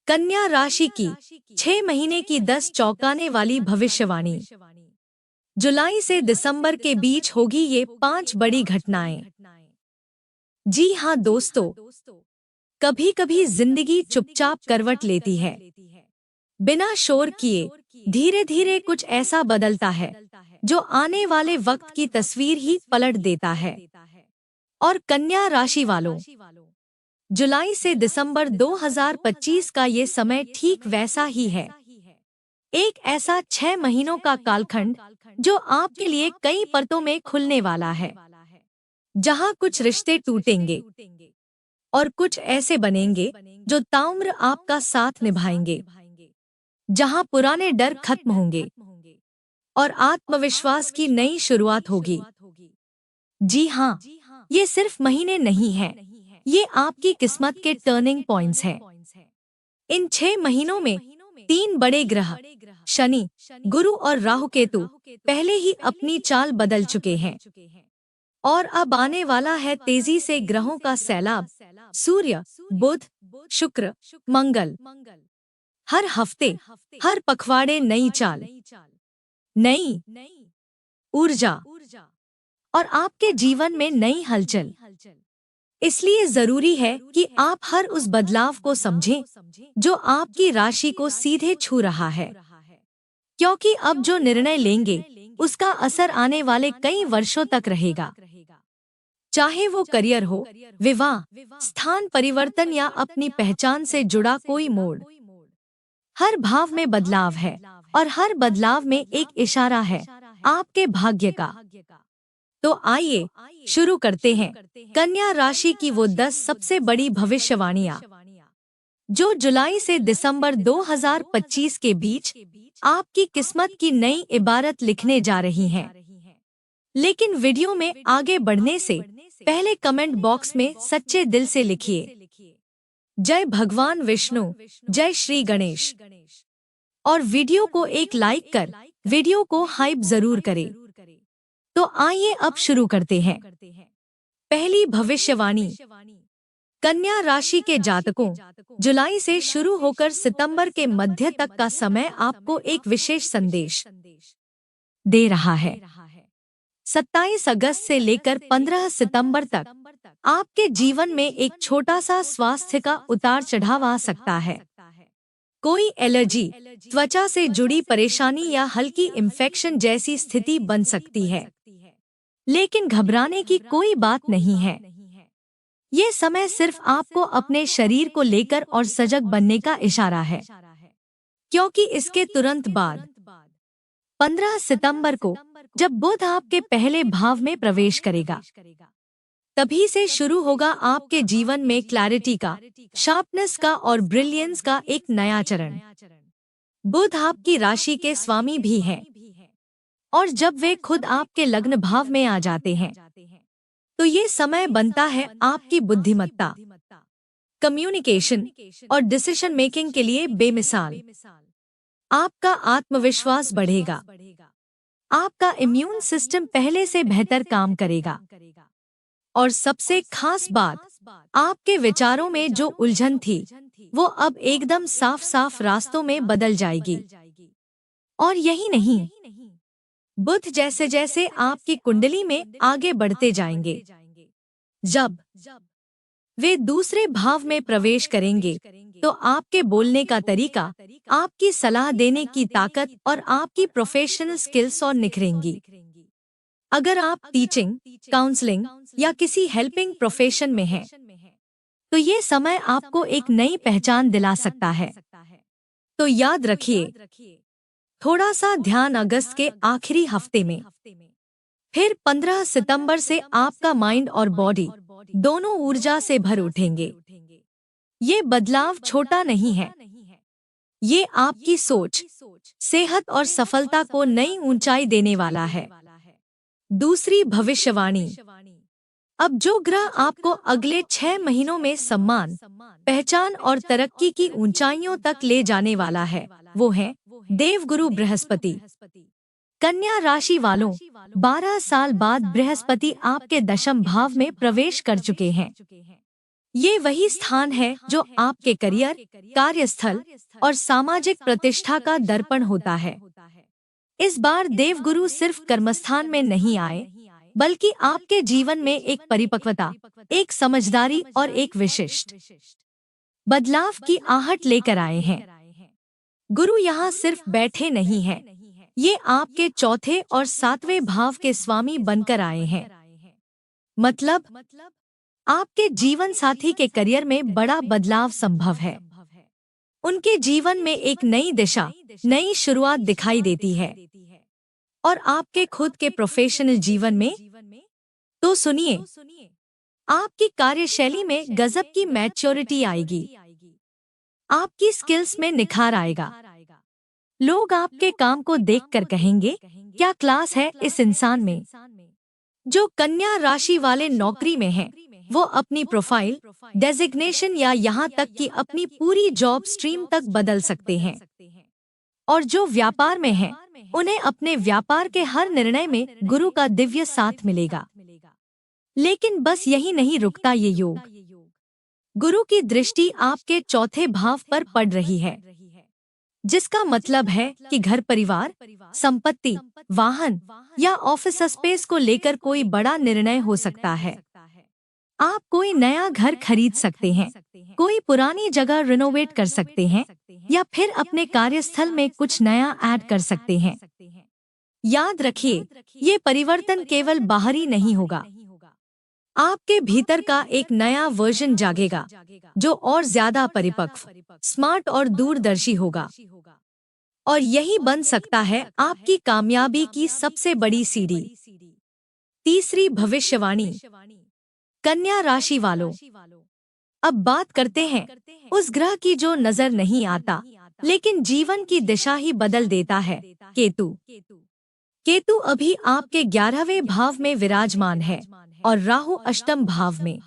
कन्या राशि की 6 महीने की 10 चौंकाने वाली भविष्यवाणी। जुलाई से दिसंबर के बीच होगी ये 5 बड़ी घटनाएं। जी हाँ दोस्तों, कभी कभी जिंदगी चुपचाप करवट लेती है। बिना शोर किए धीरे धीरे कुछ ऐसा बदलता है जो आने वाले वक्त की तस्वीर ही पलट देता है। और कन्या राशि वालों, जुलाई से दिसंबर 2025 का ये समय ठीक वैसा ही है। एक ऐसा 6 महीनों का कालखंड जो आपके लिए कई परतों में खुलने वाला है, जहां कुछ रिश्ते टूटेंगे और कुछ ऐसे बनेंगे जो ताउम्र आपका साथ निभाएंगे, जहां पुराने डर खत्म होंगे और आत्मविश्वास की नई शुरुआत होगी। जी हाँ, ये सिर्फ महीने नहीं हैं, ये आपकी किस्मत के टर्निंग पॉइंट्स हैं। इन 6 महीनों में 3 बड़े ग्रह शनि, गुरु और राहु केतु पहले ही अपनी चाल बदल चुके हैं और अब आने वाला है तेजी से ग्रहों का सैलाब। सूर्य, बुध, शुक्र, मंगल। हर हफ्ते, हर पखवाड़े नई चाल, नई ऊर्जा और आपके जीवन में नई हलचल। इसलिए जरूरी है कि आप हर उस बदलाव को समझें जो आपकी राशि को सीधे छू रहा है, क्योंकि अब जो निर्णय लेंगे उसका असर आने वाले कई वर्षों तक रहेगा। चाहे वो करियर हो, विवाह, स्थान परिवर्तन या अपनी पहचान से जुड़ा कोई मोड़, हर भाव में बदलाव है और हर बदलाव में एक इशारा है आपके भाग्य का। तो आइए शुरू करते हैं कन्या राशि की वो 10 सबसे बड़ी भविष्यवाणियां जो जुलाई से दिसंबर 2025 के बीच आपकी किस्मत की नई इबारत लिखने जा रही हैं। लेकिन वीडियो में आगे बढ़ने से पहले कमेंट बॉक्स में सच्चे दिल से लिखिए जय भगवान विष्णु, जय श्री गणेश, और वीडियो को एक लाइक कर वीडियो को हाइप जरूर करें। तो आइए अब शुरू करते हैं। पहली भविष्यवाणी, कन्या राशि के जातकों, जुलाई से शुरू होकर सितंबर के मध्य तक का समय आपको एक विशेष संदेश दे रहा है। 27 अगस्त से लेकर 15 सितंबर तक आपके जीवन में एक छोटा सा स्वास्थ्य का उतार चढ़ाव आ सकता है। कोई एलर्जी, त्वचा से जुड़ी परेशानी या हल्की इन्फेक्शन जैसी स्थिति बन सकती है, लेकिन घबराने की कोई बात नहीं है। ये समय सिर्फ आपको अपने शरीर को लेकर और सजग बनने का इशारा है, क्योंकि इसके तुरंत बाद 15 सितंबर को जब बुध आपके पहले भाव में प्रवेश करेगा, तभी से शुरू होगा आपके जीवन में क्लैरिटी का, शार्पनेस का और ब्रिलियंस का एक नया चरण। बुध आपकी राशि के स्वामी भी हैं, और जब वे खुद आपके लग्न भाव में आ जाते हैं तो ये समय बनता है आपकी बुद्धिमत्ता, कम्युनिकेशन और डिसीजन मेकिंग के लिए बेमिसाल। आपका आत्मविश्वास बढ़ेगा, आपका इम्यून सिस्टम पहले से बेहतर काम करेगा और सबसे खास बात, आपके विचारों में जो उलझन थी वो अब एकदम साफ साफ रास्तों में बदल जाएगी। और यही नहीं, बुध जैसे जैसे आपकी कुंडली में आगे बढ़ते जाएंगे, जब वे दूसरे भाव में प्रवेश करेंगे तो आपके बोलने का तरीका, आपकी सलाह देने की ताकत और आपकी प्रोफेशनल स्किल्स और निखरेंगी। अगर आप टीचिंग, काउंसलिंग या किसी हेल्पिंग प्रोफेशन में हैं, तो ये समय आपको एक नई पहचान दिला सकता है। तो याद रखिए, थोड़ा सा ध्यान अगस्त के आखिरी हफ्ते में, फिर 15 सितंबर से आपका माइंड और बॉडी दोनों ऊर्जा से भर उठेंगे। ये बदलाव छोटा नहीं है, ये आपकी सोच, सेहत और सफलता को नई ऊंचाई देने वाला है। दूसरी भविष्यवाणी, अब जो ग्रह आपको अगले 6 महीनों में सम्मान, पहचान और तरक्की की ऊंचाइयों तक ले जाने वाला है, वो है देवगुरु बृहस्पति। कन्या राशि वालों, 12 साल बाद बृहस्पति आपके दशम भाव में प्रवेश कर चुके हैं। ये वही स्थान है जो आपके करियर, कार्यस्थल और सामाजिक प्रतिष्ठा का दर्पण होता है। इस बार देवगुरु सिर्फ कर्मस्थान में नहीं आए, बल्कि आपके जीवन में एक परिपक्वता, एक समझदारी और एक विशिष्ट बदलाव की आहट लेकर आए हैं। गुरु यहाँ सिर्फ बैठे नहीं हैं, ये आपके चौथे और सातवें भाव के स्वामी बनकर आए हैं। मतलब आपके जीवन साथी के करियर में बड़ा बदलाव संभव है। उनके जीवन में एक नई दिशा, नई शुरुआत दिखाई देती है। और आपके खुद के प्रोफेशनल जीवन में तो सुनिए, आपकी कार्यशैली में गजब की मैच्योरिटी आएगी। आपकी स्किल्स में निखार आएगा। लोग आपके काम को देखकर कहेंगे, क्या क्लास है इस इंसान में। जो कन्या राशि वाले नौकरी में हैं, वो अपनी प्रोफाइल, डेजिग्नेशन या यहाँ तक कि अपनी पूरी जॉब स्ट्रीम तक बदल सकते हैं। और जो व्यापार में हैं, उन्हें अपने व्यापार के हर निर्णय में गुरु का दिव्य साथ मिलेगा। लेकिन बस यही नहीं रुकता ये योग। गुरु की दृष्टि आपके चौथे भाव पर पड़ रही है, जिसका मतलब है कि घर परिवार, संपत्ति, वाहन या ऑफिस स्पेस को लेकर कोई बड़ा निर्णय हो सकता है। आप कोई नया घर खरीद सकते हैं, कोई पुरानी जगह रिनोवेट कर सकते हैं या फिर अपने कार्यस्थल में कुछ नया ऐड कर सकते हैं। याद रखिए, ये परिवर्तन केवल बाहरी नहीं होगा। आपके भीतर का एक नया वर्जन जागेगा, जो और ज्यादा परिपक्व, स्मार्ट और दूरदर्शी होगा। और यही बन सकता है आपकी कामयाबी की सबसे बड़ी सीढ़ी। तीसरी भविष्यवाणी, कन्या राशि वालों। अब बात करते हैं उस ग्रह की जो नजर नहीं आता, लेकिन जीवन की दिशा ही बदल देता है, केतु। केतु अभी आपके 11वें भाव में विराजमान है और राहु अष्टम भाव में।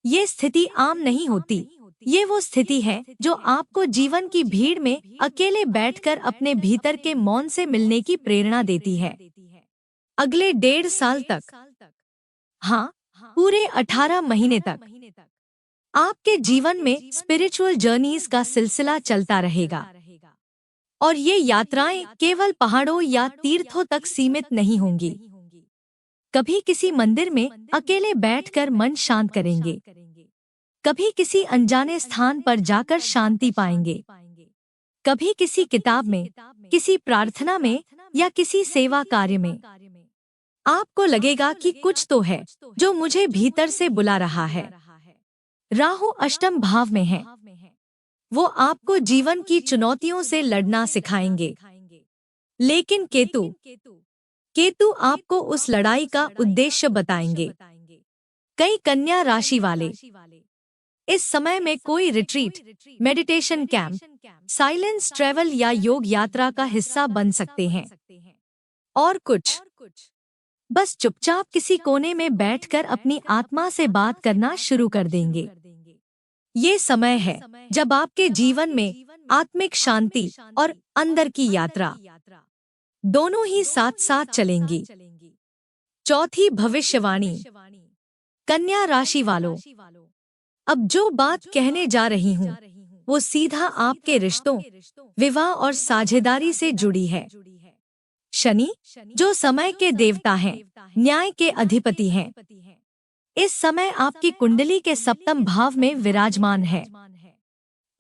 ये स्थिति आम नहीं होती। ये वो स्थिति है जो आपको जीवन की भीड़ में अकेले बैठकर अपने भीतर के मौन से मिलने की प्रेरणा देती है। अगले 1.5 साल तक, हाँ, पूरे 18 महीने तक आपके जीवन में स्पिरिचुअल जर्नीज का सिलसिला चलता रहेगा। और ये यात्राएं केवल पहाड़ों या तीर्थों तक सीमित नहीं होंगी। कभी किसी मंदिर में अकेले बैठकर मन शांत करेंगे, कभी किसी अनजाने स्थान पर जाकर शांति पाएंगे, कभी किसी किताब में, किसी प्रार्थना में या किसी सेवा कार्य में। आपको लगेगा कि कुछ तो है जो मुझे भीतर से बुला रहा है। राहु अष्टम भाव में है। वो आपको जीवन की चुनौतियों से लड़ना सिखाएंगे। लेकिन केतु आपको उस लड़ाई का उद्देश्य बताएंगे। कई कन्या राशि वाले इस समय में कोई retreat, meditation camp, silence travel या योग यात्रा का हिस्सा बन सकते हैं। और कुछ बस चुपचाप किसी कोने में बैठकर अपनी आत्मा से बात करना शुरू कर देंगे। ये समय है जब आपके जीवन में आत्मिक शांति और अंदर की यात्रा दोनों ही साथ साथ चलेंगी। चौथी भविष्यवाणी, कन्या राशि वालों। अब जो बात कहने जा रही हूँ, वो सीधा आपके रिश्तों, विवाह और साझेदारी से जुड़ी है। शनि, जो समय के देवता हैं, न्याय के अधिपति हैं, इस समय आपकी कुंडली के सप्तम भाव में विराजमान है।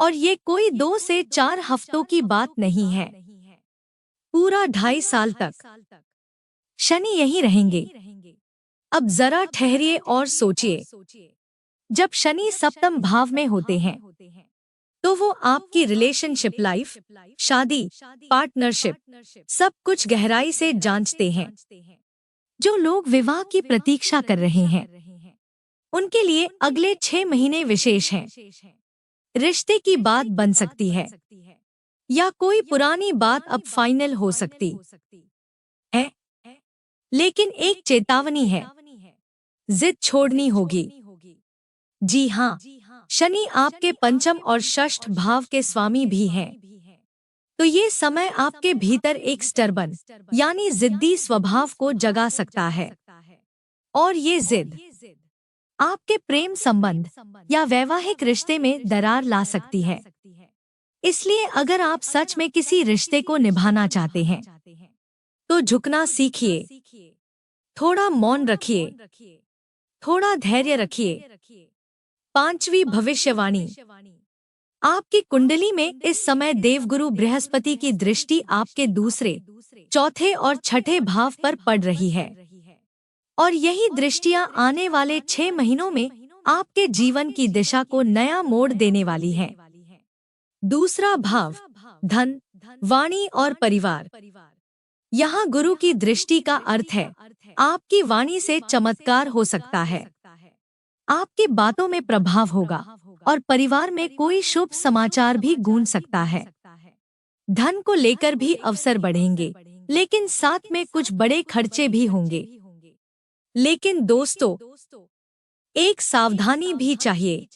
और ये कोई 2 से 4 हफ्तों की बात नहीं है। पूरा 2.5 साल तक शनि यहीं रहेंगे। अब जरा ठहरिए और सोचिए, जब शनि सप्तम भाव में होते हैं, तो वो आपकी रिलेशनशिप लाइफ, शादी, पार्टनरशिप, सब कुछ गहराई से जांचते हैं। जो लोग विवाह की प्रतीक्षा कर रहे हैं, उनके लिए अगले 6 महीने विशेष हैं। रिश्ते की बात बन सकती है या कोई पुरानी बात अब फाइनल हो सकती है। लेकिन एक चेतावनी है, जिद छोड़नी होगी। जी हाँ, शनि आपके पंचम और षष्ठ भाव के स्वामी भी हैं। तो ये समय आपके भीतर एक स्टर्बन यानी जिद्दी स्वभाव को जगा सकता है। और ये जिद आपके प्रेम संबंध या वैवाहिक रिश्ते में दरार ला सकती है। इसलिए अगर आप सच में किसी रिश्ते को निभाना चाहते हैं तो झुकना सीखिए, थोड़ा मौन रखिए, थोड़ा धैर्य रखिए। पांचवी भविष्यवाणी। आपकी कुंडली में इस समय देवगुरु बृहस्पति की दृष्टि आपके दूसरे, चौथे और छठे भाव पर पड़ रही है और यही दृष्टियां आने वाले 6 महीनों में आपके जीवन की दिशा को नया मोड़ देने वाली है। दूसरा भाव धन, वाणी और परिवार। यहाँ गुरु की दृष्टि का अर्थ है आपकी वाणी से चमत्कार हो सकता है, आपकी बातों में प्रभाव होगा और परिवार में कोई शुभ समाचार भी गूंज सकता है। धन को लेकर भी अवसर बढ़ेंगे, लेकिन साथ में कुछ बड़े खर्चे भी होंगे। लेकिन दोस्तों, एक सावधानी भी चाहिए।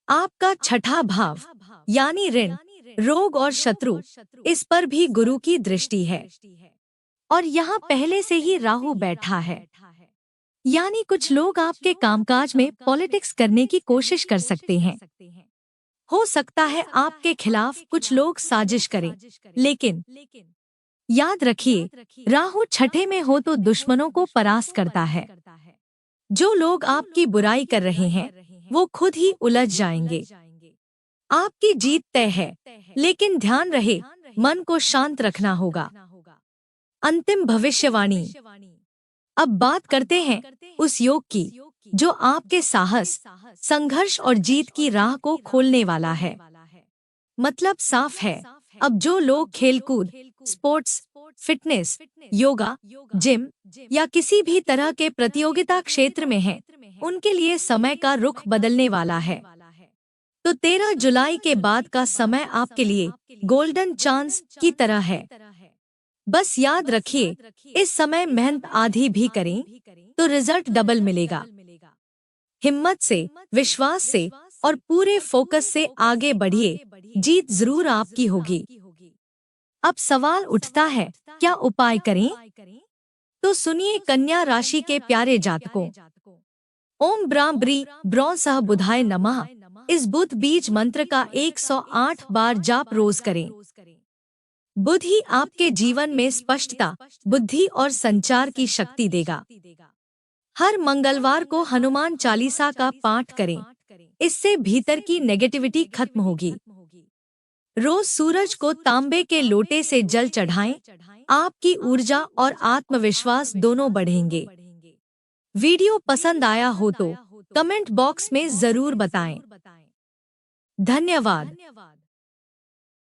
आपका छठा भाव यानी ऋण, रोग और शत्रु, इस पर भी गुरु की दृष्टि है और यहाँ पहले से ही राहु बैठा है। यानी कुछ लोग आपके कामकाज में पॉलिटिक्स करने की कोशिश कर सकते हैं। हो सकता है आपके खिलाफ कुछ लोग साजिश करें, लेकिन याद रखिए, राहु छठे में हो तो दुश्मनों को परास्त करता है। जो लोग आपकी बुराई कर रहे हैं वो खुद ही उलझ जाएंगे। आपकी जीत तय है, लेकिन ध्यान रहे मन को शांत रखना होगा। अंतिम भविष्यवाणी। अब बात करते हैं उस योग की जो आपके साहस, संघर्ष और जीत की राह को खोलने वाला है। मतलब साफ है, अब जो लोग खेलकूद, स्पोर्ट्स, फिटनेस, योगा, जिम या किसी भी तरह के प्रतियोगिता क्षेत्र में हैं, उनके लिए समय का रुख बदलने वाला है। तो 13 जुलाई के बाद का समय आपके लिए गोल्डन चांस की तरह है। बस याद रखिए, इस समय मेहनत आधी भी करें तो रिजल्ट डबल मिलेगा। हिम्मत से, विश्वास से और पूरे फोकस से आगे बढ़िए, जीत जरूर आपकी होगी। अब सवाल उठता है, क्या उपाय करें? तो सुनिए कन्या राशि के प्यारे जातकों, ओम ब्रां ब्री ब्रौ सह बुधाय नमः इस बुध बीज मंत्र का 108 बार जाप रोज करें। बुध ही आपके जीवन में स्पष्टता, बुद्धि और संचार की शक्ति देगा। हर मंगलवार को हनुमान चालीसा का पाठ करें, इससे भीतर की नेगेटिविटी खत्म होगी। रोज सूरज को तांबे के लोटे से जल चढ़ाएं, आपकी ऊर्जा और आत्मविश्वास दोनों बढ़ेंगे। वीडियो पसंद आया हो तो कमेंट बॉक्स में जरूर बताएं। धन्यवाद।